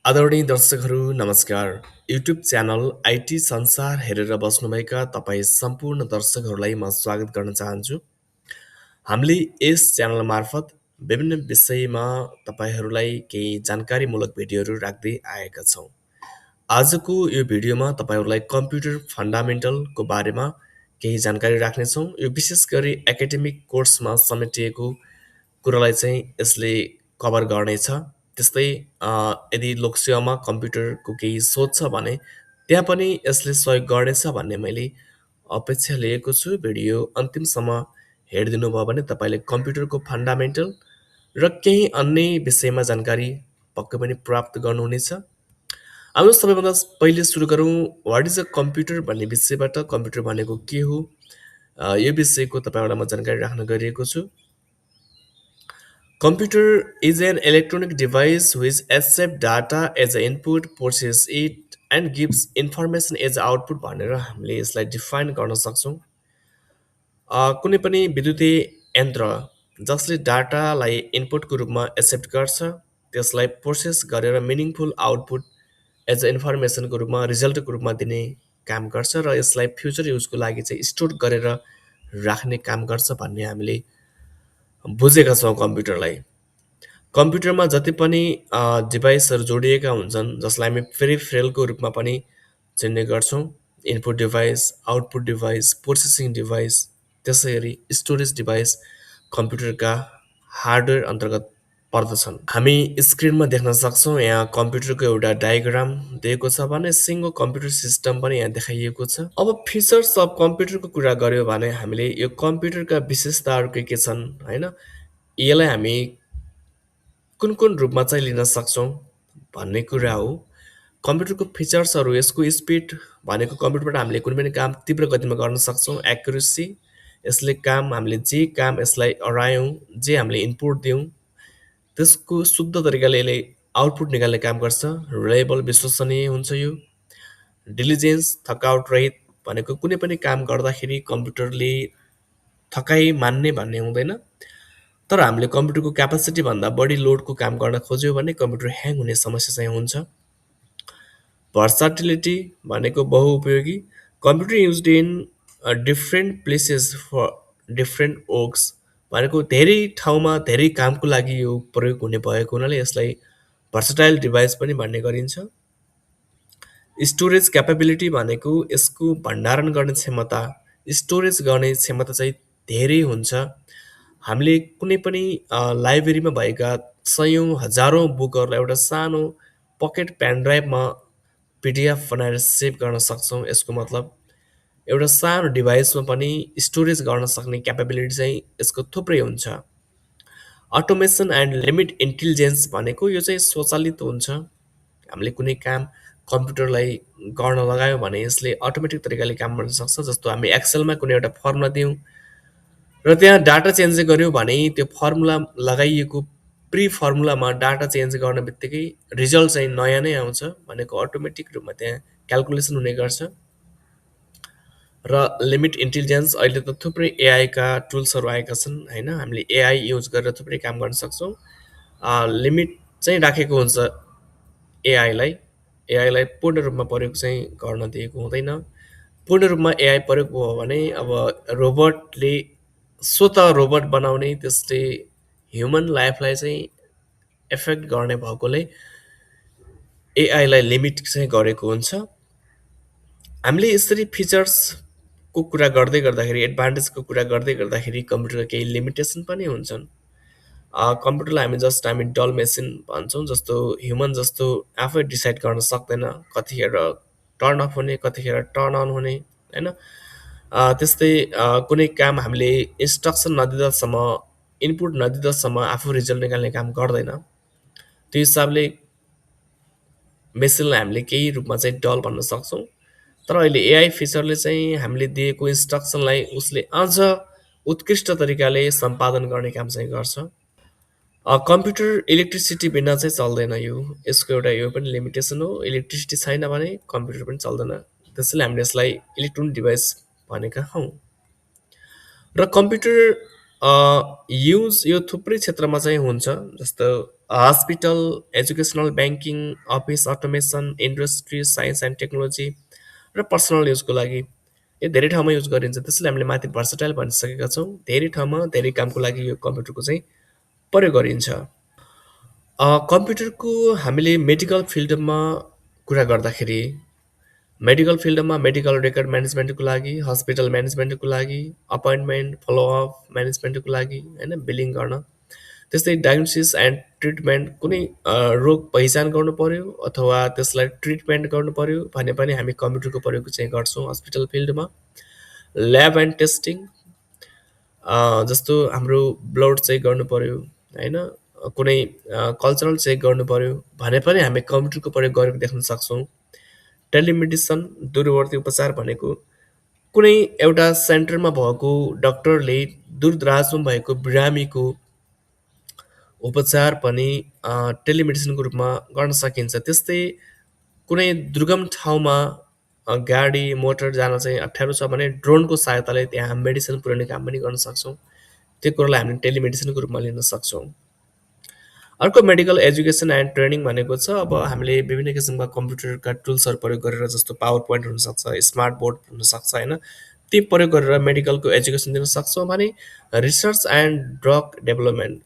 आदरणीय दर्शकहरू नमस्कार। युट्युब च्यानल आइटी संसार हेरेर बस्नुभएका तपाईँ सम्पूर्ण दर्शकहरूलाई म स्वागत गर्न चाहन्छु। हामीले यस च्यानल मार्फत विभिन्न विषयमा तपाईँहरूलाई केही जानकारीमूलक भिडियोहरू राख्दै आएका छौँ। आजको यो भिडियोमा तपाईँहरूलाई कम्प्युटर फन्डामेन्टलको बारेमा केही जानकारी राख्नेछौँ। यो विशेष गरी एकाडेमिक कोर्समा समेटिएको कुरालाई चाहिँ यसले कभर गर्नेछ। त्यस्तै यदि लोकसेवामा कम्प्युटरको केही सोच छ भने त्यहाँ पनि यसले सहयोग गर्नेछ भन्ने मैले अपेक्षा लिएको छु। भिडियो अन्तिमसम्म हेरिदिनु भयो भने तपाईँले कम्प्युटरको फन्डामेन्टल र केही अन्य विषयमा जानकारी पक्कै पनि प्राप्त गर्नुहुनेछ। अब सबैभन्दा पहिले सुरु गरौँ वाट इज अ कम्प्युटर भन्ने विषयबाट। कम्प्युटर भनेको के हो, यो विषयको तपाईँहरूलाई म जानकारी राख्न गइरहेको छु। Computer is an electronic device which accepts data as an input, processes it, and gives information as output भनेर हामीले यसलाई डिफाइन गर्न सक्छौँ। कुनै पनि विद्युतीय यन्त्र जसले डाटालाई इनपुटको रूपमा एक्सेप्ट गर्छ, त्यसलाई प्रोसेस गरेर मिनिङफुल आउटपुट एज अ इन्फर्मेसनको रूपमा रिजल्टको रूपमा दिने काम गर्छ र यसलाई फ्युचर युजको लागि चाहिँ स्टोर गरेर राख्ने काम गर्छ भन्ने हामीले बुझेका छौँ। कम्प्युटरमा जति पनि डिभाइसहरू जोडिएका हुन्छन् जसलाई हामी पेरिफेरलको रूपमा पनि चिन्ने गर्छौँ। Input device, output device, processing device, त्यसै गरी स्टोरेज डिभाइस कम्प्युटरका हार्डवेयर अन्तर्गत पर्दछन्। हामी स्क्रिनमा देख्न सक्छौँ यहाँ कम्प्युटरको एउटा डायग्राम दिएको छ भने सिङ्गो कम्प्युटर सिस्टम पनि यहाँ देखाइएको छ। अब फिचर्स अफ कम्प्युटरको कुरा गर्यो भने हामीले यो कम्प्युटरका विशेषताहरू के छन् होइन, यसलाई हामी कुन कुन रूपमा चाहिँ लिन सक्छौँ भन्ने कुरा हो। कम्प्युटरको फिचर्सहरू यसको स्पिड भनेको कम्प्युटरबाट हामीले कुनै पनि काम तीव्र गतिमा गर्न सक्छौँ। एक्युरेसी, यसले काम हामीले जे काम यसलाई अरायौँ, जे हामीले इनपुट दियौँ त्यसको शुद्ध तरिकाले यसले आउटपुट निकाल्ने काम गर्छ। रिलायबल, विश्वसनीय हुन्छ यो। डिलिजेन्स, थकावट रहित भनेको कुनै पनि काम गर्दाखेरि कम्प्युटरले थकाइ मान्ने भन्ने हुँदैन। तर हामीले कम्प्युटरको क्यापासिटी भन्दा बढी लोडको काम गर्न खोज्यो भने कम्प्युटर ह्याङ हुने समस्या चाहिँ हुन्छ। भर्साटिलिटी भनेको बहुउपयोगी, computer used in different places for different works भनेको धेरै ठाउँमा धेरै कामको लागि यो प्रयोग हुने भएको हुनाले यसलाई भर्सटाइल डिभाइस पनि भन्ने गरिन्छ। स्टोरेज क्यापेबिलिटी भनेको यसको भण्डारण गर्ने क्षमता, स्टोरेज गर्ने क्षमता चाहिँ धेरै हुन्छ। हामीले कुनै पनि लाइब्रेरीमा भएका सयौँ हजारौँ बुकहरूलाई एउटा सानो पकेट पेन ड्राइभमा पिडिएफ बनाएर सेभ गर्न सक्छौँ। यसको मतलब एउटा सानो डिभाइसमा पनि स्टोरेज गर्न सक्ने क्यापेबिलिटी चाहिँ यसको थुप्रै हुन्छ। अटोमेसन एन्ड लिमिट इन्टेलिजेन्स भनेको यो चाहिँ स्वचालित हुन्छ। हामीले कुनै काम कम्प्युटरलाई गर्न लगायो भने यसले अटोमेटिक तरिकाले काम गर्न सक्छ। जस्तो हामी एक्सेलमा कुनै एउटा फर्मुला दियौँ र त्यहाँ डाटा चेन्ज गर्यो भने त्यो फर्मुला लगाइएको प्री फर्मुलामा डाटा चेन्ज गर्ने बित्तिकै रिजल्ट चाहिँ नयाँ नै आउँछ भनेको अटोमेटिक रूपमा त्यहाँ क्यालकुलेसन हुने गर्छ। र लिमिट इन्टेलिजेन्स, अहिले त थुप्रै एआईका टुल्सहरू आएका छन् होइन, हामीले एआई युज गरेर थुप्रै काम गर्न सक्छौँ। लिमिट चाहिँ राखेको हुन्छ एआईलाई, एआईलाई पूर्ण रूपमा प्रयोग चाहिँ गर्न दिएको हुँदैन। पूर्ण रूपमा एआई प्रयोग भयो भने अब रोबोटले स्वत रोबोट बनाउने, त्यसले ह्युमन लाइफलाई चाहिँ एफेक्ट गर्ने भएकोले एआईलाई लिमिट चाहिँ गरेको हुन्छ। हामीले यसरी फिचर्सको कुरा गर्दै गर्दाखेरि, एडभान्टेजको कुरा गर्दै गर्दाखेरि कम्प्युटरका केही लिमिटेसन पनि हुन्छन्। कम्प्युटरलाई हामी डल मेसिन भन्छौँ, जस्तो ह्युमन जस्तो आफै डिसाइड गर्न सक्दैन कतिखेर टर्न अफ हुने, कतिखेर टर्न अन हुने होइन। त्यस्तै कुनै काम हामीले इन्स्ट्रक्सन नदिँदासम्म, इनपुट नदिँदासम्म आफू रिजल्ट निकाल्ने काम गर्दैन। त्यो हिसाबले मेसिनलाई हामीले केही रूपमा चाहिँ डल भन्न सक्छौँ। तर अहिले एआई फिचरले चाहिँ हामीले दिएको इन्स्ट्रक्सनलाई उसले अझ उत्कृष्ट तरिकाले सम्पादन गर्ने काम चाहिँ गर्छ। कम्प्युटर इलेक्ट्रिसिटी बिना चाहिँ चल्दैन। यसको एउटा यो पनि लिमिटेसन हो, इलेक्ट्रिसिटी छैन भने कम्प्युटर पनि चल्दैन। त्यसैले हामीले यसलाई इलेक्ट्रोनिक डिभाइस भनेका हौँ। र कम्प्युटर युज यो थुप्रै क्षेत्रमा चाहिँ हुन्छ। जस्तो hospital, educational, banking, office automation, industry, science and technology र पर्सनल युजको लागि यो धेरै ठाउँमा युज गरिन्छ। त्यसैले हामीले माथि भर्सटाइल भनिसकेका छौँ। धेरै ठाउँमा धेरै कामको लागि यो कम्प्युटरको चाहिँ प्रयोग गरिन्छ। कम्प्युटरको हामीले मेडिकल फिल्डमा कुरा गर्दाखेरि मेडिकल फिल्डमा मेडिकल रेकर्ड म्यानेजमेन्टको लागि, हस्पिटल म्यानेजमेन्टको लागि, अपॉइन्टमेन्ट, फलोअप म्यानेजमेन्टको लागि, होइन, बिलिङ गर्न। त्यस्तै डायग्नोसिस एन्ड ट्रिटमेन्ट, कुनै रोग पहिचान गर्नु पर्यो अथवा त्यसलाई ट्रिटमेन्ट गर्नु पर्यो भने पनि हामी कम्प्युटरको प्रयोग चाहिँ गर्छौँ हस्पिटल फिल्डमा। ल्याब एन्ड टेस्टिङ, जस्तो हाम्रो ब्लड चेक गर्नु पर्यो, होइन, कुनै कल्चरल चेक गर्नु पर्यो भने पनि हामी कम्प्युटरको प्रयोग गरेको देख्न सक्छौँ। टेलिमेडिसन, दूरवर्ती उपचार भनेको कुनै एउटा सेन्टरमा भएको डक्टरले दूरदराजमा भएको बिरामीको उपचार पनि टेलिमेडिसिनको रूपमा गर्न सकिन्छ। त्यस्तै कुनै दुर्गम ठाउँमा गाडी, मोटर जान चाहिँ अप्ठ्यारो छ भने ड्रोनको सहायताले त्यहाँ मेडिसिन पुर्याउने काम पनि गर्न सक्छौँ। त्यो कुरालाई हामीले टेलिमेडिसिनको रूपमा लिन सक्छौँ। अर्को मेडिकल एजुकेसन एन्ड ट्रेनिङ भनेको छ अब हामीले विभिन्न किसिमका कम्प्युटरका टुल्सहरू प्रयोग गरेर, जस्तो पावर पोइन्ट हुनसक्छ, स्मार्ट बोर्ड हुनसक्छ, होइन, ती प्रयोग गरेर मेडिकलको एजुकेसन दिन सक्छौँ भने रिसर्च एन्ड ड्रग डेभलपमेन्ट,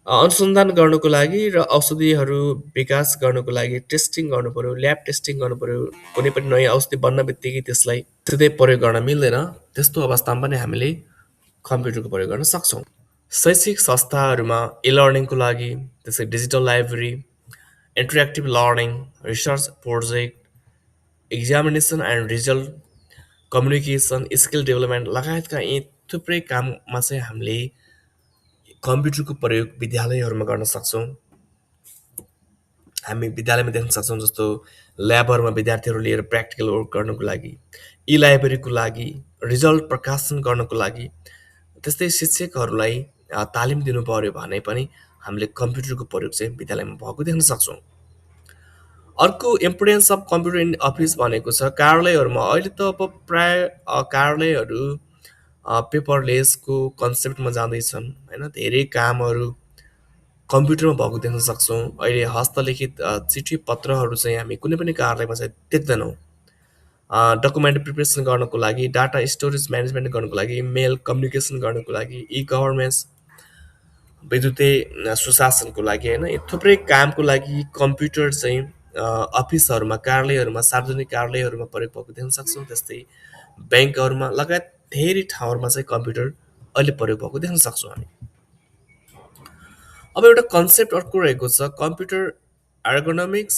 अनुसन्धान गर्नुको लागि र औषधिहरू विकास गर्नुको लागि टेस्टिङ गर्नु पऱ्यो, ल्याब टेस्टिङ गर्नु पऱ्यो। कुनै पनि नयाँ औषधि बन्न बित्तिकै त्यसलाई सिधै प्रयोग गर्न मिल्दैन। त्यस्तो अवस्थामा पनि हामीले कम्प्युटरको प्रयोग गर्न सक्छौँ। शैक्षिक संस्थाहरूमा लर्निङको लागि त्यसै digital library, interactive learning, research project, examination and result, communication, skill development लगायतका यी थुप्रै काममा चाहिँ हामीले कम्प्युटरको प्रयोग विद्यालयहरूमा गर्न सक्छौँ। हामी विद्यालयमा देख्न सक्छौँ, जस्तो ल्याबहरूमा विद्यार्थीहरू लिएर प्र्याक्टिकल वर्क गर्नुको लागि, ई लाइब्रेरीको लागि, रिजल्ट प्रकाशन गर्नको लागि, त्यस्तै शिक्षकहरूलाई तालिम दिनु पर्यो भने पनि हामीले कम्प्युटरको प्रयोग चाहिँ विद्यालयमा भएको देख्न सक्छौँ। अर्को importance of computer in office भनेको छ कार्यालयहरूमा। अहिले त अब प्राय कार्यालयहरू पेपरलेसको कन्सेप्टमा जाँदैछन्, होइन, धेरै कामहरू कम्प्युटरमा भएको देख्न सक्छौँ। अहिले हस्तलिखित चिठी पत्रहरू चाहिँ हामी कुनै पनि कार्यालयमा चाहिँ देख्दैनौँ। डकुमेन्ट प्रिपरेसन गर्नको लागि, डाटा स्टोरेज म्यानेजमेन्ट गर्नको लागि, मेल कम्युनिकेसन गर्नको लागि, ई गभर्नेन्स, विद्युतीय सुशासनको लागि, होइन, यी थुप्रै कामको लागि कम्प्युटर चाहिँ अफिसहरूमा, कार्यालयहरूमा, सार्वजनिक कार्यालयहरूमा प्रयोग भएको देख्न सक्छौँ। त्यस्तै ब्याङ्कहरूमा लगायत धेरै ठाउँहरूमा चाहिँ कम्प्युटर अहिले प्रयोग भएको देख्न सक्छौँ हामी। अब एउटा कन्सेप्ट अर्को रहेको छ computer ergonomics,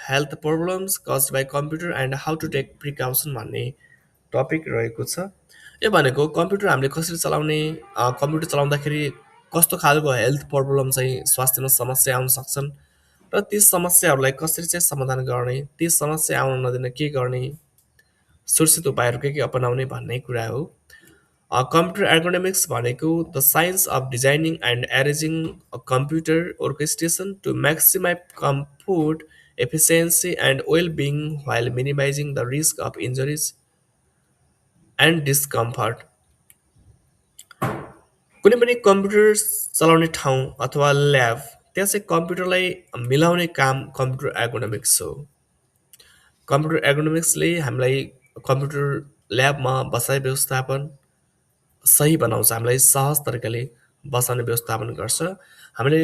health problems caused by computer and how to take precaution भन्ने टपिक रहेको छ। यो भनेको कम्प्युटर हामीले कसरी चलाउने, कम्प्युटर चलाउँदाखेरि कस्तो खालको हेल्थ प्रब्लम चाहिँ स्वास्थ्यमा समस्या आउन सक्छन् र ती समस्याहरूलाई कसरी चाहिँ समाधान गर्ने, ती समस्या आउन नदिन के गर्ने, सुरक्षित उपायहरू के अपनाउने भन्ने कुरा हो। कम्प्युटर एर्गोनोमिक्स भनेको the science of designing and arranging a computer orchestration to maximize comfort, efficiency, and well-being while minimizing the risk of injuries and discomfort. कुनै पनि कम्प्युटर चलाउने ठाउँ अथवा ल्याब, त्यहाँ चाहिँ कम्प्युटरलाई मिलाउने काम कम्प्युटर एर्गोनोमिक्स हो। कम्प्युटर एर्गोनोमिक्सले हामीलाई कम्प्युटर ल्याबमा बसाइ व्यवस्थापन सही बनाउँछ, हामीलाई सहज तरिकाले बसाउने व्यवस्थापन गर्छ। हामीले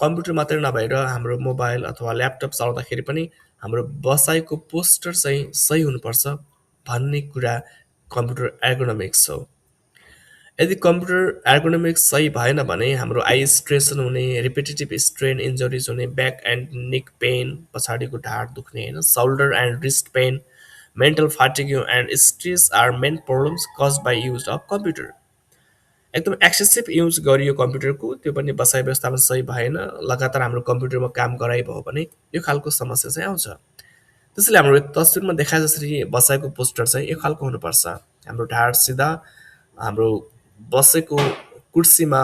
कम्प्युटर मात्रै नभएर हाम्रो मोबाइल अथवा ल्यापटप चलाउँदाखेरि पनि हाम्रो बसाइको पोस्चर चाहिँ सही हुनुपर्छ भन्ने कुरा कम्प्युटर एर्गोनोमिक्स हो। यदि कम्प्युटर एर्गोनोमिक्स सही भएन भने हाम्रो आई स्ट्रेसन हुने, रिपिटेटिभ स्ट्रेन इन्जरिज हुने, ब्याक एन्ड निक पेन, पछाडिको ढाड दुख्ने, होइन, shoulder and wrist pain, mental fatigue and stress are main problems cause by use of computer. एकदम एक्सेसिभ युज गरियो कम्प्युटरको, त्यो पनि बसाइ व्यवस्थापन सही भएन, लगातार हाम्रो कम्प्युटरमा काम गराइभयो भने यो खालको समस्या चाहिँ आउँछ। त्यसैले हाम्रो तस्विरमा देखाए जसरी बसाइको पोस्टर चाहिँ यो खालको हुनुपर्छ। हाम्रो ढाड सिधा, हाम्रो बसेको कुर्सीमा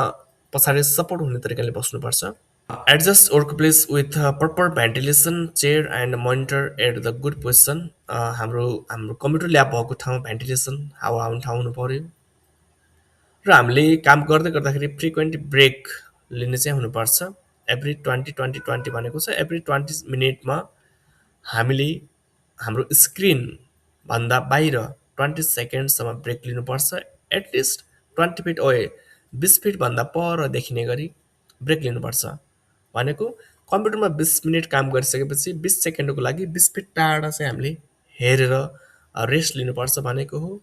पछाडि सपोर्ट हुने तरिकाले बस्नुपर्छ। Adjust work place with proper ventilation, chair and monitor at the good position. हाम्रो हाम्रो कम्प्युटर ल्याब भएको ठाउँमा भेन्टिलेसन, हावा आउने ठाउँ हुनु पऱ्यो र हामीले काम गर्दै गर्दाखेरि फ्रिक्वेन्ट ब्रेक लिने चाहिँ हुनुपर्छ। एभ्री 20 भनेको छ एभ्री 20 मिनटमा हामीले हाम्रो स्क्रिनभन्दा बाहिर 20 सेकेन्डसम्म ब्रेक लिनुपर्छ। एटलिस्ट 20 फिट ओए 20 फिटभन्दा पर देखिने गरी ब्रेक लिनुपर्छ। भनेको कम्प्युटरमा 20 मिनट काम गरिसकेपछि 20 सेकेन्डको लागि 20 फिट टाढा चाहिँ हामीले हेरेर रेस्ट लिनुपर्छ भनेको हो।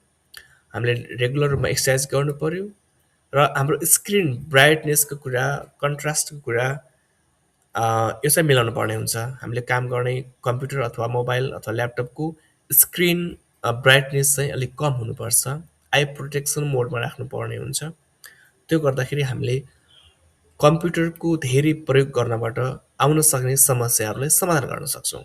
हामीले रेगुलर रूपमा एक्सर्साइज गर्नु पर्यो र हाम्रो स्क्रिन ब्राइटनेसको कुरा, कन्ट्रास्टको कुरा यो चाहिँ मिलाउनु पर्ने हुन्छ। हामीले काम गर्ने कम्प्युटर अथवा मोबाइल अथवा ल्यापटपको स्क्रिन ब्राइटनेस चाहिँ अलिक कम हुनुपर्छ। आई प्रोटेक्सन मोडमा राख्नुपर्ने हुन्छ। त्यो गर्दाखेरि हामीले कम्प्युटरको धेरै प्रयोग गर्नबाट आउन सक्ने समस्याहरूलाई समाधान गर्न सक्छौँ।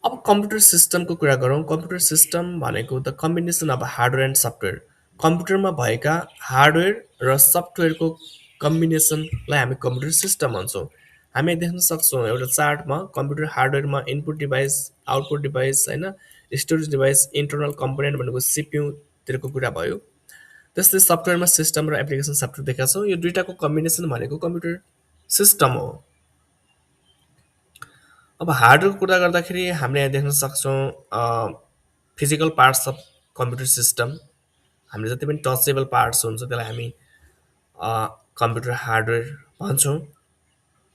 अब कम्प्युटर सिस्टमको कुरा गरौँ। कम्प्युटर सिस्टम भनेको the combination of hardware and software. कम्प्युटरमा भएका हार्डवेयर र सफ्टवेयरको कम्बिनेसनलाई हामी कम्प्युटर सिस्टम भन्छौँ। हामी देख्न सक्छौँ एउटा चार्टमा कम्प्युटर हार्डवेयरमा इनपुट डिभाइस, आउटपुट डिभाइस होइन, स्टोरेज डिभाइस, इन्टरनल कम्पोनेन्ट भनेको सिपियुतिरको कुरा भयो। त्यस्तै सफ्टवेयरमा सिस्टम र एप्लिकेसन सफ्टवेयर देखाएको छौँ। यो दुइटाको कम्बिनेसन भनेको कम्प्युटर सिस्टम हो। अब हार्डवेयरको कुरा गर्दाखेरि हामीले यहाँ देख्न सक्छौँ physical parts of computer system. हामीले जति पनि टचेबल पार्ट्स हुन्छ त्यसलाई हामी कम्प्युटर हार्डवेयर भन्छौँ।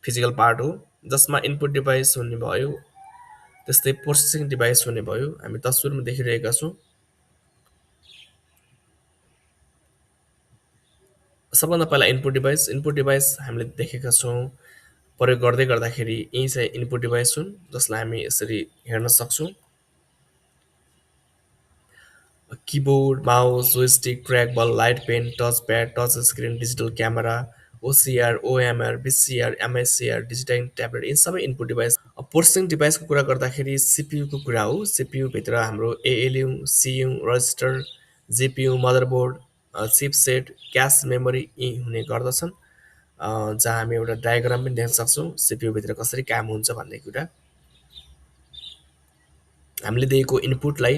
फिजिकल पार्ट हो जसमा इनपुट डिभाइस हुने भयो, त्यस्तै प्रोसेसिङ डिभाइस हुने भयो। हामी तस्विरमा देखिरहेका छौँ। सबभन्दा पहिला इनपुट डिभाइस हामीले देखेका छौँ। प्रयोग गर्दै गर्दाखेरि यी चाहिँ इनपुट डिभाइस हुन् जसलाई हामी यसरी हेर्न सक्छौँ। Keyboard, mouse, joystick, track ball, light pen, touch pad, touch screen, digital camera, OCR, OMR, BCR, MSCR, digitising tablet यी सबै इनपुट डिभाइस। अब प्रोसेसिङ डिभाइसको कुरा गर्दाखेरि सिपियुको कुरा हो। सिपियुभित्र हाम्रो ALU, CU, register, GPU, motherboard, chipset, cache memory यी हुने गर्दछन्। जहाँ हामी एउटा डायग्राम पनि देख्न सक्छौँ सिपियुभित्र कसरी काम हुन्छ भन्ने कुरा। हामीले दिएको इनपुटलाई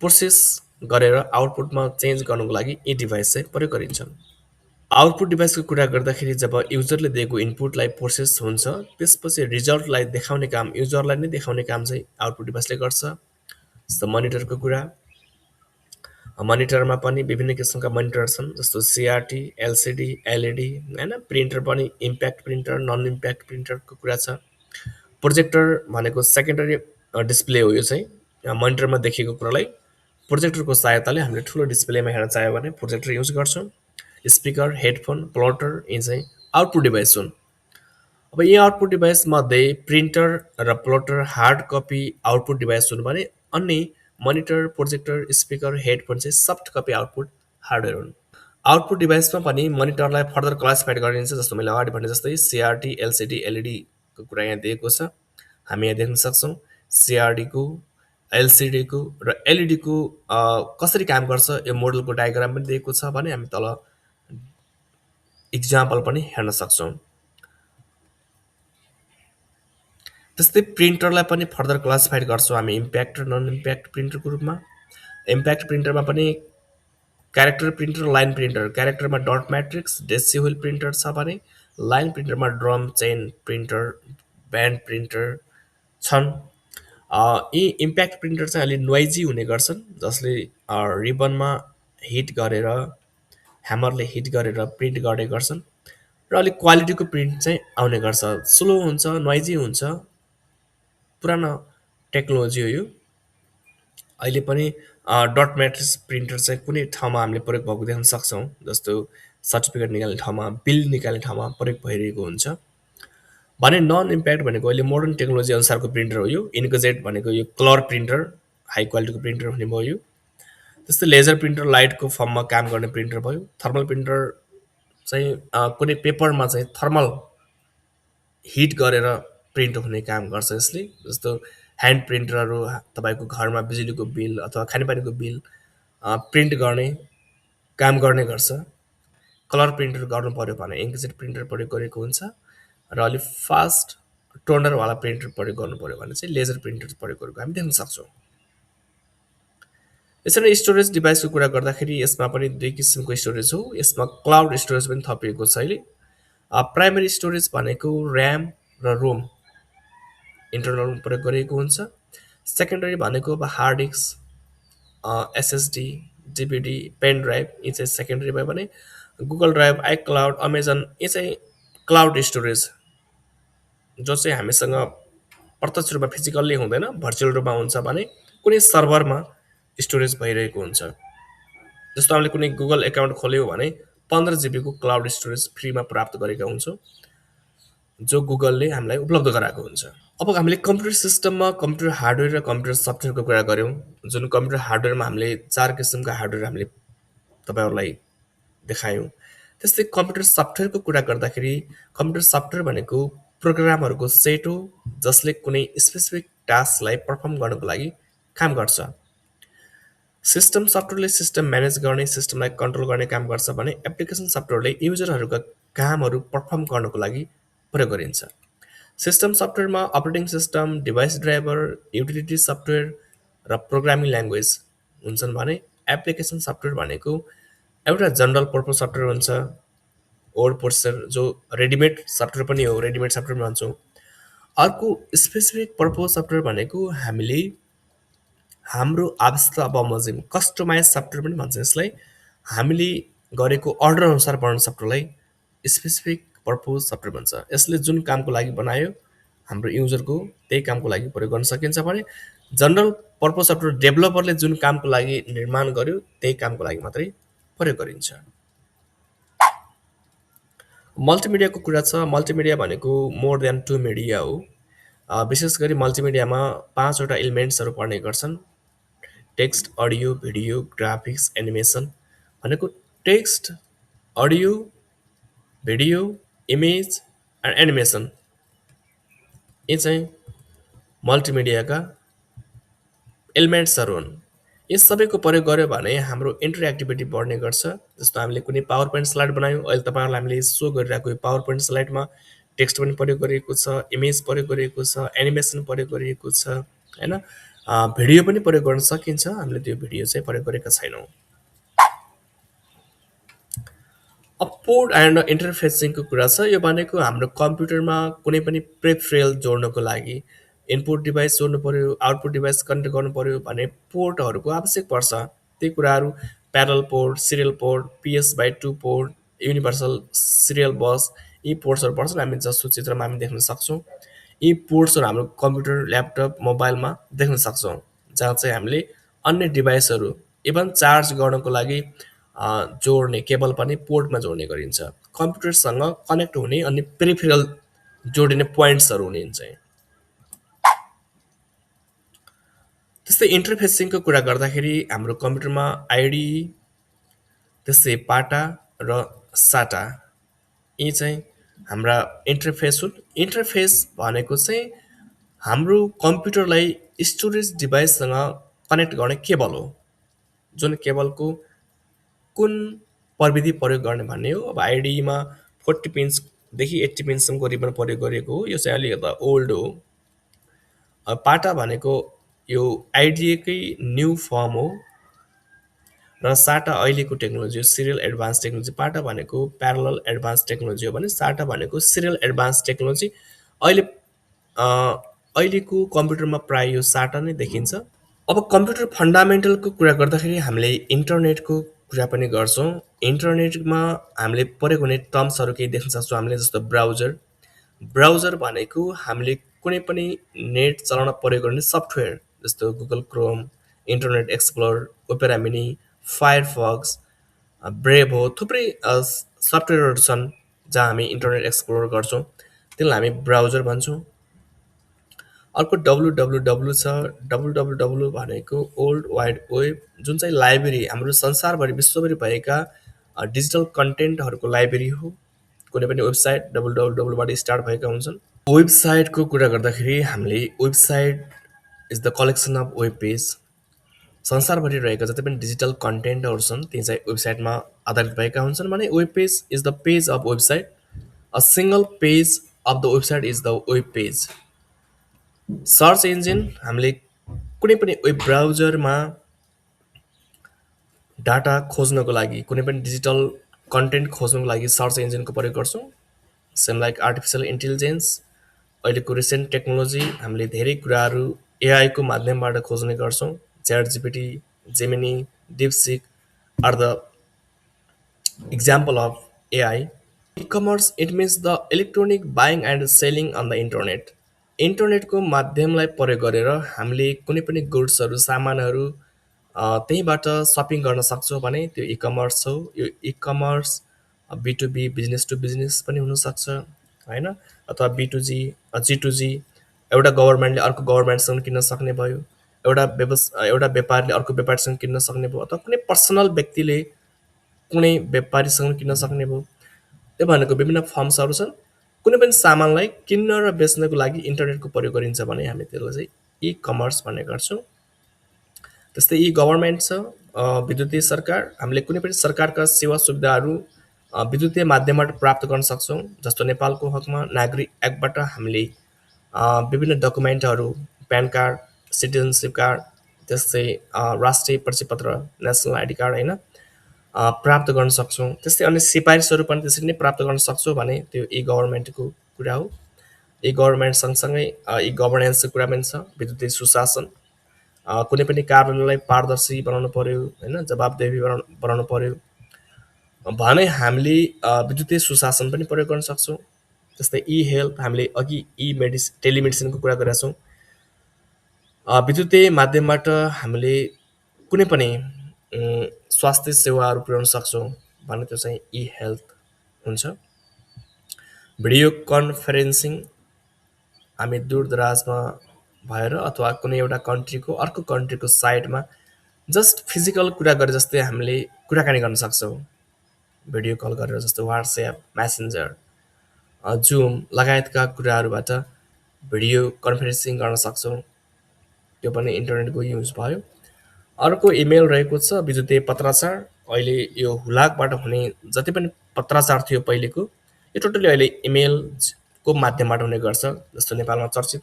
प्रोसेस गरेर आउटपुटमा चेन्ज गर्नुको लागि यी डिभाइस चाहिँ प्रयोग गरिन्छन्। आउटपुट डिभाइसको कुरा गर्दाखेरि जब युजरले दिएको इनपुटलाई प्रोसेस हुन्छ त्यसपछि रिजल्टलाई देखाउने काम, युजरलाई नै देखाउने काम चाहिँ आउटपुट डिभाइसले गर्छ। जस्तो मनिटरको कुरा, मनिटरमा पनि विभिन्न किसिमका मनिटर छन् जस्तो सिआरटी, एलसिडी, एलइडी होइन। प्रिन्टर पनि इम्प्याक्ट प्रिन्टर, नन इम्प्याक्ट प्रिन्टरको कुरा छ। प्रोजेक्टर भनेको सेकेन्डरी डिस्प्ले हो। यो चाहिँ मनिटरमा देखिएको कुरालाई प्रोजेक्टरको सहायताले हामीले ठुलो डिस्प्लेमा हेर्न चाह्यो भने प्रोजेक्टर युज गर्छौँ। स्पिकर, हेडफोन, प्लोटर यी चाहिँ आउटपुट डिभाइस हुन्। अब यी आउटपुट डिभाइसमध्ये प्रिन्टर र plotter hard copy output device हुन् भने अन्य मनिटर, प्रोजेक्टर, स्पिकर, हेडफोन चाहिँ सफ्ट कपी आउटपुट हार्डवेयर हुन्। आउटपुट डिभाइसमा पनि मनिटरलाई फर्दर क्लासिफाइड गरिन्छ। जस्तो मैले अगाडि भने जस्तै सिआरटी, एलसिडी, एलइडीको कुरा यहाँ दिएको छ। हामी यहाँ देख्न सक्छौँ सिआरडीको, एलसिडीको र एलइडीको कसरी काम गर्छ यो मोडलको डायग्राम पनि दिएको छ भने हामी तल इक्जाम्पल पनि हेर्न सक्छौँ। त्यस्तै प्रिन्टरलाई पनि फर्दर क्लासिफाइड गर्छौँ हामी इम्प्याक्ट र नन इम्प्याक्ट प्रिन्टरको रूपमा। इम्प्याक्ट प्रिन्टरमा पनि क्यारेक्टर प्रिन्टर, लाइन प्रिन्टर। क्यारेक्टरमा dot matrix, daisy wheel printer छ भने लाइन प्रिन्टरमा drum chain printer, band printer छन्। यी इम्प्याक्ट प्रिन्टर चाहिँ अलि नोइजी हुने गर्छन् जसले रिबनमा हिट गरेर, ह्यामरले हिट गरेर प्रिन्ट गर्ने गर्छन् र अलिक क्वालिटीको प्रिन्ट चाहिँ आउने गर्छ। स्लो हुन्छ, नोइजी हुन्छ। पुरानो टेक्नोलोजी हो यो। अहिले पनि डट म्याट्रिक्स प्रिन्टर चाहिँ कुनै ठाउँमा हामीले प्रयोग भएको देख्न सक्छौँ। जस्तो सर्टिफिकेट निकाल्ने ठाउँमा, बिल निकाल्ने ठाउँमा प्रयोग भइरहेको हुन्छ। भने नन इम्प्याक्ट भनेको अहिले मोडर्न टेक्नोलोजी अनुसारको प्रिन्टर हो यो। इन्कजेट भनेको यो कलर प्रिन्टर, हाई क्वालिटीको प्रिन्टर हुने भयो यो। त्यस्तै लेजर प्रिन्टर लाइटको फर्ममा काम गर्ने प्रिन्टर भयो। थर्मल प्रिन्टर चाहिँ कुनै पेपरमा चाहिँ थर्मल हिट गरेर प्रिन्ट हुने काम गर्छ यसले। जस्तो ह्यान्ड प्रिन्टरहरू तपाईँको घरमा बिजुलीको बिल अथवा खानेपानीको बिल प्रिन्ट गर्ने काम गर्ने गर्छ। कलर प्रिन्टर गर्नु पऱ्यो भने इङ्कजेट प्रिन्टर प्रयोग गरेको हुन्छ र अलिक फास्ट टोनरवाला प्रिन्टर प्रयोग गर्नु पऱ्यो भने चाहिँ लेजर प्रिन्टर प्रयोग गरेको हामी देख्न सक्छौँ। यसरी स्टोरेज डिभाइसको कुरा गर्दाखेरि यसमा पनि दुई किसिमको स्टोरेज हो। यसमा क्लाउड स्टोरेज पनि थपिएको छ अहिले। प्राइमेरी स्टोरेज भनेको ऱ्याम र रोम इन्टरनलमा प्रयोग गरिएको हुन्छ। सेकेन्डरी भनेको अब hard disk, SSD, DVD, pen drive, यी चाहिँ सेकेन्डरी भयो भने गुगल ड्राइभ, आइक्लाउड, अमेजन यी चाहिँ क्लाउड स्टोरेज, जो चाहिँ हामीसँग प्रत्यक्ष रूपमा फिजिकल्ली हुँदैन, भर्चुअल रूपमा हुन्छ भने कुनै सर्भरमा स्टोरेज भइरहेको हुन्छ। जस्तो हामीले कुनै गुगल एकाउन्ट खोल्यौँ भने 15 जिबीको क्लाउड स्टोरेज फ्रीमा प्राप्त गरेका हुन्छौँ, जो गुगलले हामीलाई उपलब्ध गराएको हुन्छ। अब हामीले कम्प्युटर सिस्टममा कम्प्युटर हार्डवेयर र कम्प्युटर सफ्टवेयरको कुरा गऱ्यौँ। जुन कम्प्युटर हार्डवेयरमा हामीले 4 किसिमका हार्डवेयर हामीले तपाईँहरूलाई देखायौँ। त्यस्तै कम्प्युटर सफ्टवेयरको कुरा गर्दाखेरि कम्प्युटर सफ्टवेयर भनेको प्रोग्रामहरूको सेट हो, जसले कुनै स्पेसिफिक टास्कलाई पर्फर्म गर्नको लागि काम गर्छ। सिस्टम सफ्टवेयरले सिस्टम म्यानेज गर्ने, सिस्टमलाई कन्ट्रोल गर्ने काम गर्छ भने एप्लिकेसन सफ्टवेयरले युजरहरूका कामहरू पर्फर्म गर्नको लागि प्रयोग गरिन्छ। सिस्टम सफ्टवेयरमा operating system, device driver, utility software र प्रोग्रामिङ ल्याङ्ग्वेज हुन्छन् भने एप्लिकेसन सफ्टवेयर भनेको एउटा जनरल पर्पज सफ्टवेयर हुन्छ, वर्ड प्रोसेसर जो रेडिमेड सफ्टवेयर पनि हो, रेडिमेड सफ्टवेयर भन्छौँ। अर्को स्पेसिफिक पर्पज सफ्टवेयर भनेको हामीले हाम्रो आवश्यकता बमोजिम कस्टमाइज सफ्टवेयर पनि भन्छ यसलाई। हामीले गरेको अर्डर अनुसार बनाउने सफ्टवेयरलाई स्पेसिफिक पर्पज सफ्टवेयर भन्छ। यसले जुन कामको लागि बनायो हाम्रो युजरको त्यही कामको लागि प्रयोग गर्न सकिन्छ भने जनरल पर्पज सफ्टवेयर डेभलपरले जुन कामको लागि निर्माण गर्यो त्यही कामको लागि मात्रै प्रयोग गरिन्छ। मल्टिमिडियाको कुरा छ। मल्टिमिडिया भनेको मोर देन टु मिडिया हो। विशेष गरी मल्टिमिडियामा 5वटा एलिमेन्ट्सहरू पर्ने गर्छन्। Text, audio, video, graphics, animation भनेको text, audio, video, image and animation यी चाहिँ मल्टिमिडियाका एलिमेन्ट्सहरू हुन्। यस सबैको प्रयोग गर्यो भने हाम्रो इन्टरेक्टिभिटी बढ्ने गर्छ। जस्तो हामीले कुनै पावर पोइन्ट स्लाइड बनायौँ, अहिले तपाईँहरूलाई हामीले सो गरिरहेको यो पावर पोइन्ट स्लाइडमा टेक्स्ट पनि प्रयोग गरिएको छ, इमेज प्रयोग गरिएको छ, एनिमेसन प्रयोग गरिएको छ, होइन। भिडियो पनि प्रयोग गर्न सकिन्छ, हामीले त्यो भिडियो चाहिँ प्रयोग गरेका छैनौँ। अब पोर्ट एन्ड इन्टरफेसिङको कुरा छ। यो भनेको हाम्रो कम्प्युटरमा कुनै पनि प्रेफरेल जोड्नको लागि इनपुट डिभाइस जोड्नु पऱ्यो, आउटपुट डिभाइस कनेक्ट गर्नु पऱ्यो भने पोर्टहरूको आवश्यक पर्छ। ती कुराहरू parallel port, serial port, PS/2 port, universal serial bus यी पोर्ट्सहरू पर्छन्। हामी जस्तो चित्रमा हामी देख्न सक्छौँ। यी पोर्ट्सहरू हाम्रो कम्प्युटर, ल्यापटप, मोबाइलमा देख्न सक्छौँ, जहाँ चाहिँ हामीले अन्य डिभाइसहरू इभन चार्ज गर्नको लागि जोड्ने केबल पनि पोर्टमा जोड्ने गरिन्छ। कम्प्युटरसँग कनेक्ट हुने अनि पेरिफेरल जोडिने पोइन्ट्सहरू हुनुहुन्छ। त्यस्तै इन्टरफेसिङको कुरा गर्दाखेरि हाम्रो कम्प्युटरमा आइडी, त्यस्तै पाटा र साटा यी चाहिँ हाम्रा इन्टरफेस हुन्। इन्टरफेस भनेको चाहिँ हाम्रो कम्प्युटरलाई स्टोरेज डिभाइससँग कनेक्ट गर्ने केबल हो, जुन केबलको कुन प्रविधि प्रयोग गर्ने भन्ने हो। अब आइडीमा 40 पिन्सदेखि 80 पिन्ससम्मको रिबन प्रयोग गरिएको हो, यो चाहिँ अलिकता ओल्ड हो। पाटा भनेको यो आइडिएकै न्यू फर्म हो र साटा अहिलेको टेक्नोलोजी हो, सिरियल एडभान्स टेक्नोलोजी। पाटा भनेको प्यारलल एडभान्स टेक्नोलोजी हो भने साटा भनेको सिरियल एडभान्स टेक्नोलोजी। अहिले अहिलेको कम्प्युटरमा प्रायः यो साटा नै देखिन्छ। अब कम्प्युटर फन्डामेन्टलको कुरा गर्दाखेरि हामीले इन्टरनेटको कुरा पनि गर्छौँ। इन्टरनेटमा हामीले प्रयोग हुने टर्म्सहरू केही देख्न सक्छौँ हामीले, जस्तो ब्राउजर। ब्राउजर भनेको हामीले कुनै पनि नेट चलाउन प्रयोग गर्ने सफ्टवेयर, जस्तो Google Chrome, internet explorer, opera mini, Firefox, brave हो, थुप्रै सफ्टवेयरहरू छन् जहाँ हामी इन्टरनेट एक्सप्लोर गर्छौँ, त्यसलाई हामी ब्राउजर भन्छौँ। अर्को डब्लु छ। डब्लु भनेको वर्ल्ड वाइड वेब, जुन चाहिँ लाइब्रेरी हाम्रो संसारभरि विश्वभरि भएका डिजिटल कन्टेन्टहरूको लाइब्रेरी हो। कुनै पनि वेबसाइट डब्लुबाट स्टार्ट भएका हुन्छन्। वेबसाइटको कुरा गर्दाखेरि हामीले website is the collection of web page. संसारभरि रहेका जति पनि डिजिटल कन्टेन्टहरू छन् ती चाहिँ वेबसाइटमा आधारित भएका हुन्छन् भने web page is the page of website. A single page of the website is the web page. Search engine हामीले कुनै पनि वेब ब्राउजरमा डाटा खोज्नको लागि कुनै पनि डिजिटल कन्टेन्ट खोज्नको लागि सर्च इन्जिनको प्रयोग गर्छौँ। सेम लाइक आर्टिफिसियल इन्टेलिजेन्स, अहिलेको रिसेन्ट टेक्नोलोजी, हामीले धेरै कुराहरू एआईको माध्यमबाट खोज्ने गर्छौँ। ChatGPT, Gemini, DeepSeek are the example of AI. E-commerce, it means the electronic buying and selling on the internet. इन्टरनेटको माध्यमलाई प्रयोग गरेर हामीले कुनै पनि गुड्सहरू सामानहरू त्यहीँबाट सपिङ गर्न सक्छौँ भने त्यो इकमर्स हो। यो ecommerce B to B, business to business पनि हुनसक्छ होइन, अथवा B to G, G to G, एउटा गभर्मेन्टले अर्को गभर्मेन्टसँग किन्न सक्ने भयो, एउटा व्यापारीले अर्को व्यापारीसँग किन्न सक्ने भयो, अथवा कुनै पर्सनल व्यक्तिले कुनै व्यापारीसँग किन्न सक्ने भयो। त्यो भनेको विभिन्न फर्म्सहरू छन्। कुनै पनि सामानलाई किन्न र बेच्नको लागि इन्टरनेटको प्रयोग गरिन्छ भने हामी त्यसलाई चाहिँ इ कमर्स भन्ने गर्छौँ। त्यस्तै इ गभर्मेन्ट छ, विद्युतीय सरकार। हामीले कुनै पनि सरकारका सेवा सुविधाहरू विद्युतीय माध्यमबाट प्राप्त गर्न सक्छौँ। जस्तो नेपालको हकमा नागरिक एक्टबाट हामीले विभिन्न डकुमेन्टहरू, प्यान कार्ड, सिटिजनसिप कार्ड, त्यस्तै राष्ट्रिय परिचय पत्र, नेसनल आइडी कार्ड होइन, प्राप्त गर्न सक्छौँ। त्यस्तै अन्य सिफारिसहरू पनि त्यसरी नै प्राप्त गर्न सक्छौँ भने त्यो इ गभर्मेन्टको कुरा हो। इ गभर्मेन्ट सँगसँगै इ गभर्नेन्सको कुरा पनि छ, विद्युतीय सुशासन। कुनै पनि कार्यालयलाई पारदर्शी बनाउनु पर्यो होइन, जवाबदेही बनाउनु पर्यो भने हामीले विद्युतीय सुशासन पनि प्रयोग गर्न सक्छौँ। जस्तै इ हेल्थ, हामीले अघि टेलिमेडिसिनको कुरा गरेका छौँ। विद्युतीय माध्यमबाट हामीले कुनै पनि स्वास्थ्य सेवाहरू पुर्याउन सक्छौँ भने त्यो चाहिँ इ हेल्थ हुन्छ। भिडियो कन्फरेन्सिङ, हामी दूरदराजमा भएर अथवा कुनै एउटा कन्ट्रीको अर्को कन्ट्रीको साइडमा जस्ट फिजिकल कुरा गरे जस्तै हामीले कुराकानी गर्न सक्छौँ भिडियो कल गरेर। जस्तो वाट्सएप, म्यासेन्जर, जुम लगायतका कुराहरूबाट भिडियो कन्फरेन्सिङ गर्न सक्छौँ। त्यो पनि इन्टरनेटको युज भयो। अर्को इमेल रहेको छ, विद्युतीय पत्राचार। अहिले यो हुलाकबाट हुने जति पनि पत्राचार थियो पहिलेको, यो टोटली अहिले इमेलको माध्यमबाट हुने गर्छ। जस्तो नेपालमा चर्चित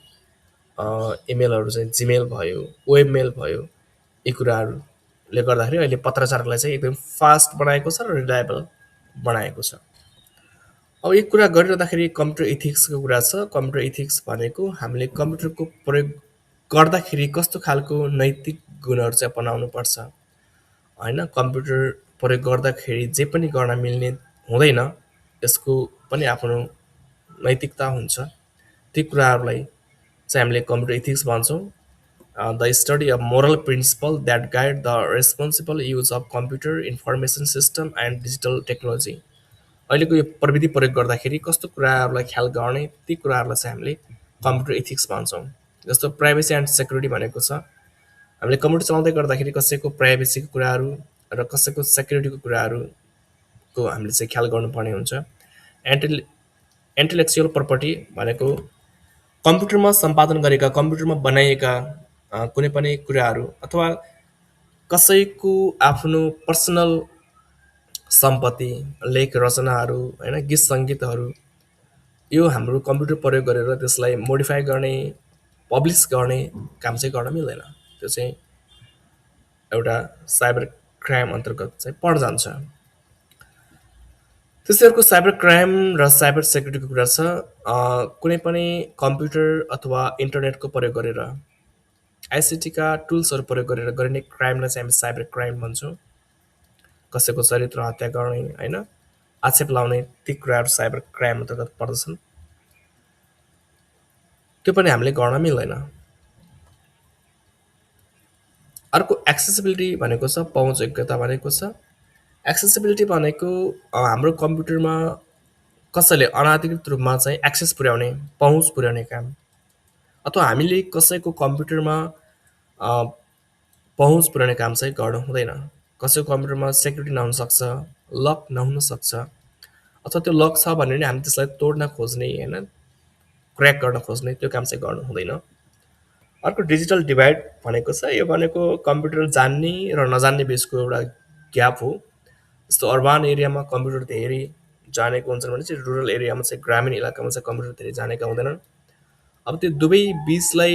इमेलहरू चाहिँ जिमेल भयो, वेब मेल भयो। यी कुराहरूले गर्दाखेरि अहिले पत्राचारलाई चाहिँ एकदम फास्ट बनाएको छ र रिलायबल बनाएको छ। अब यो कुरा गरिरहँदाखेरि कम्प्युटर इथिक्सको कुरा छ। कम्प्युटर इथिक्स भनेको हामीले कम्प्युटरको प्रयोग गर्दाखेरि कस्तो खालको नैतिक गुणहरू चाहिँ अपनाउनु पर्छ होइन। कम्प्युटर प्रयोग गर्दाखेरि जे पनि गर्न मिल्ने हुँदैन, यसको पनि आफ्नो नैतिकता हुन्छ। ती कुराहरूलाई चाहिँ हामीले कम्प्युटर इथिक्स भन्छौँ। The study of moral principle that guide the responsible use of computer, information system and digital technology. अहिलेको यो प्रविधि प्रयोग गर्दाखेरि कस्तो कुराहरूलाई ख्याल गर्ने, ती कुराहरूलाई चाहिँ हामीले कम्प्युटर इथिक्स भन्छौँ। जस्तो प्राइभेसी एन्ड सेक्युरिटी भनेको छ, हामीले कम्प्युटर चलाउँदै गर्दाखेरि कसैको प्राइभेसीको कुराहरू र कसैको सेक्युरिटीको कुराहरूको हामीले चाहिँ ख्याल गर्नुपर्ने हुन्छ। इन्टेलेक्चुअल प्रपर्टी भनेको कम्प्युटरमा सम्पादन गरेका, कम्प्युटरमा बनाइएका कुनै पनि कुराहरू अथवा कसैको आफ्नो पर्सनल सम्पत्ति, लेख रचनाहरू होइन, गीत सङ्गीतहरू, यो हाम्रो कम्प्युटर प्रयोग गरेर त्यसलाई मोडिफाई गर्ने, पब्लिस गर्ने काम चाहिँ गर्न मिल्दैन। त्यो चाहिँ एउटा साइबर क्राइम अन्तर्गत चाहिँ पर्न जान्छ। त्यस्तै अर्को साइबर क्राइम र साइबर सेक्युरिटीको कुरा छ। कुनै पनि कम्प्युटर अथवा इन्टरनेटको प्रयोग गरेर, आइसिटीका टुल्सहरू प्रयोग गरेर गरिने क्राइमलाई चाहिँ हामी साइबर क्राइम भन्छौँ। कसैको चरित्र हत्या गर्ने होइन, आक्षेप लाउने, ती कुराहरू साइबर क्राइम अन्तर्गत पर्दछन्। त्यो पनि हामीले गर्न मिल्दैन। अर्को एक्सेसिबिलिटी भनेको छ, पहुँचयोग्यता भनेको छ। एक्सेसिबिलिटी भनेको हाम्रो कम्प्युटरमा कसैले अनाधिकृत रूपमा चाहिँ एक्सेस पुर्याउने, पहुँच पुर्याउने काम, अथवा हामीले कसैको कम्प्युटरमा पहुँच पुर्याउने काम चाहिँ गर्नु हुँदैन। कसैको कम्प्युटरमा सेक्युरिटी नहुनसक्छ, लक नहुनसक्छ, अथवा त्यो लक छ भने पनि हामी त्यसलाई तोड्न खोज्ने होइन, क्र्याक गर्न खोज्ने त्यो काम चाहिँ गर्नु हुँदैन। अर्को डिजिटल डिभाइड भनेको छ। यो भनेको कम्प्युटर जान्ने र नजान्ने बिचको एउटा ग्याप हो। जस्तो अर्बन एरियामा कम्प्युटर धेरै जानेको हुन्छन् भने चाहिँ रुरल एरियामा चाहिँ, ग्रामीण इलाकामा चाहिँ कम्प्युटर धेरै जानेका हुँदैनन्। अब त्यो दुवै बिचलाई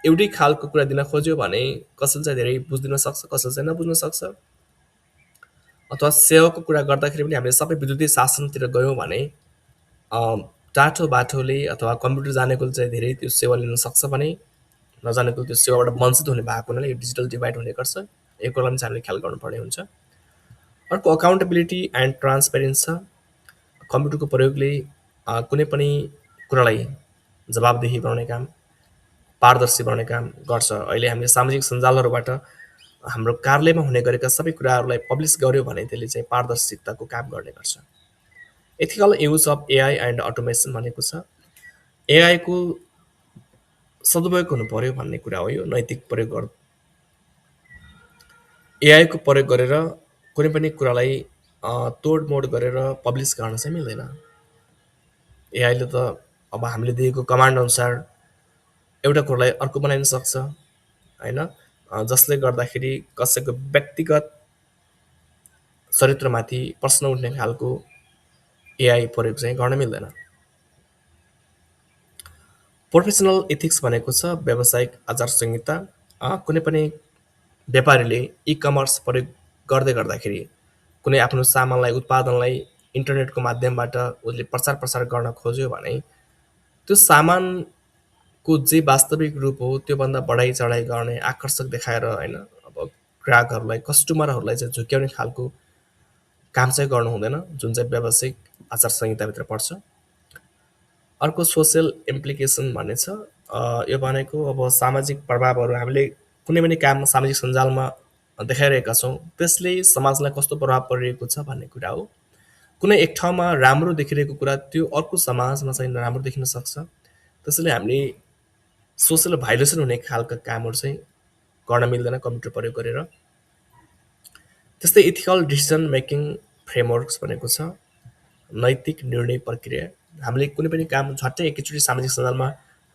एउटै खालको कुरा दिन खोज्यो भने कसैले चाहिँ धेरै बुझिदिन सक्छ, कसैले चाहिँ नबुझ्न सक्छ। अथवा सेवाको कुरा गर्दाखेरि पनि हामीले सबै विद्युतीय शासनतिर गयौँ भने टाठो बाठोले अथवा कम्प्युटर जानेकोले चाहिँ धेरै त्यो सेवा लिन सक्छ भने नजानेको त्यो सेवाबाट वञ्चित हुने भएको हुनाले यो डिजिटल डिभाइड हुने गर्छ। यो कुरालाई चाहिँ हामीले ख्याल गर्नुपर्ने हुन्छ। अर्को अकाउन्टेबिलिटी एन्ड ट्रान्सपेरेन्स छ। कम्प्युटरको प्रयोगले कुनै पनि कुरालाई जवाबदेही बनाउने काम, पारदर्शी बनाउने काम गर्छ। अहिले हामीले सामाजिक सञ्जालहरूबाट हाम्रो कार्यालयमा हुने गरेका सबै कुराहरूलाई पब्लिस गर्यो भने त्यसले चाहिँ पारदर्शिताको काम गर्ने गर्छ। Ethical use of AI and automation भनेको छ एआईको सदुपयोग हुनु पर्यो भन्ने कुरा हो। यो नैतिक प्रयोग एआईको प्रयोग गरेर कुनै पनि कुरालाई तोडमोड गरेर पब्लिस गर्न चाहिँ मिल्दैन। एआईले त अब हामीले दिएको कमान्ड अनुसार एउटा कुरालाई अर्को बनाइन सक्छ होइन, जसले गर्दाखेरि कसैको व्यक्तिगत चरित्रमाथि प्रश्न उठ्ने खालको एआई प्रयोग चाहिँ गर्न मिल्दैन। प्रोफेसनल इथिक्स भनेको छ व्यावसायिक आचार संहिता। कुनै पनि व्यापारीले इ कमर्स प्रयोग गर्दै गर्दाखेरि कुनै आफ्नो सामानलाई उत्पादनलाई इन्टरनेटको माध्यमबाट उसले प्रचार प्रसार गर्न खोज्यो भने त्यो सामानको जे वास्तविक रूप हो त्योभन्दा बढाइ चढाइ गर्ने, आकर्षक देखाएर होइन, अब ग्राहकहरूलाई कस्टमरहरूलाई चाहिँ झुक्याउने खालको काम चाहिँ गर्नु हुँदैन, जुन चाहिँ व्यावसायिक आचार संहिताभित्र पर्छ। अर्को सोसियल इम्प्लिकेसन भन्ने छ। यो भनेको अब सामाजिक प्रभावहरू हामीले कुनै पनि काम सामाजिक सञ्जालमा देखाइरहेका छौँ त्यसले समाजलाई कस्तो प्रभाव परिरहेको छ भन्ने कुरा हो। कुनै एक ठाउँमा राम्रो देखिरहेको कुरा त्यो अर्को समाजमा चाहिँ नराम्रो देखिन सक्छ। त्यसैले हामीले सोसियल भाइलेसन हुने खालका कामहरू चाहिँ गर्न मिल्दैन कम्प्युटर प्रयोग गरेर। त्यस्तै इथिकल डिसिजन मेकिङ फ्रेमवर्क्स भनेको छ नैतिक निर्णय प्रक्रिया। हामीले कुनै पनि काम झट्टै एकैचोटि सामाजिक सञ्जालमा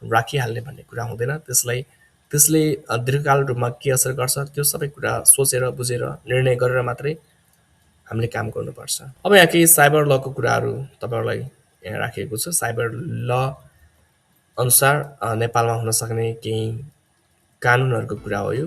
राखिहाल्ने भन्ने कुरा हुँदैन। त्यसले दीर्घकाल रूपमा के असर गर्छ त्यो सबै कुरा सोचेर बुझेर निर्णय गरेर मात्रै हामीले काम गर्नुपर्छ। अब यहाँ केही साइबर लको कुराहरू तपाईँहरूलाई यहाँ राखिएको छ। साइबर ल अनुसार नेपालमा हुन सक्ने केही कानुनहरूको कुरा हो यो।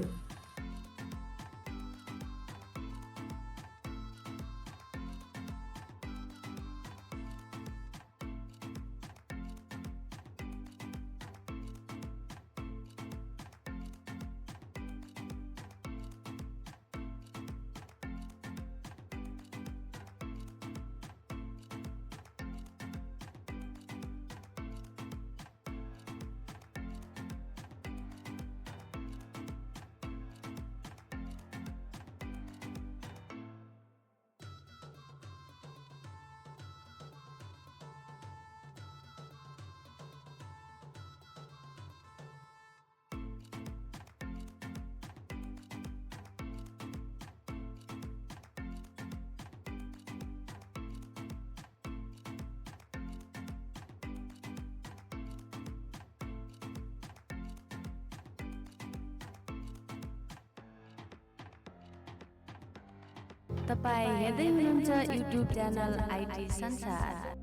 तपाईँ हेर्दै हुनुहुन्छ युट्युब च्यानल आइटी संसार।